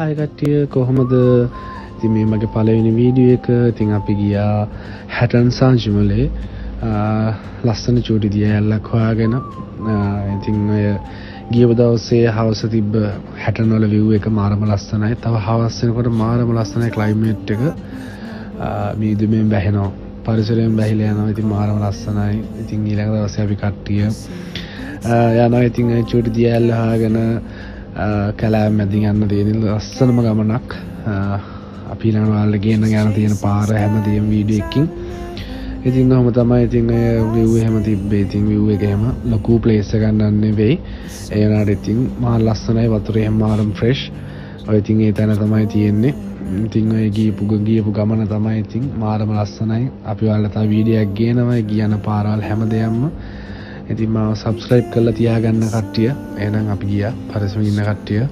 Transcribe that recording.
හාය කට්ටිය කොහොමද? ඉතින් මේ මගේ පළවෙනි වීඩියෝ එක. ඉතින් අපි ගියා හැටන් සංජිමලේ ලස්සන චූටි දියැලක් හොයාගෙන. ඉතින් ඔය ගියපු දවසේ හවස තිබ්බ හැටන් වල view එක මාරම ලස්සනයි. තව හවස් වෙනකොට මාරම ලස්සනයි climate එක. මීදුමෙන් බැහැනවා. පරිසරයෙන් බැහැලා යනවා. ඉතින් මාරම ලස්සනයි. ඉතින් ඊළඟ දවසේ අපි කට්ටිය යනවා. ඉතින් ඒ චූටි දියැල හොයාගෙන කැලෑව මැදින් යන්න තියෙන ලස්සනම ගමනක්. අපි ඊළඟ වල ගේන යන තියෙන පාර හැමදේම වීඩියෝ එකකින්. ඉතින් ඔහම තමයි. ඉතින් ඒ view එහෙම තිබ්බේ. ඉතින් view එක එහෙම ලොකු place එකක් ගන්න නෙවෙයි. ඒ වුණාට ඉතින් මහා ලස්සනයි. වතුරේ හැම මාරම fresh. ඔය ඉතින් ඒ තැන තමයි තියෙන්නේ. ඉතින් ඔය ගියපු ගමන තමයි ඉතින් මාරම ලස්සනයි. අපි ඔයාලට තව වීඩියෝ එකක් ගේනවා. ගියන පාරවල් හැමදේම. ඉතින් මාව subscribe කරලා තියාගන්න කට්ටිය. එහෙනම් අපි ගියා පරිස්සමින් ඉන්න කට්ටිය.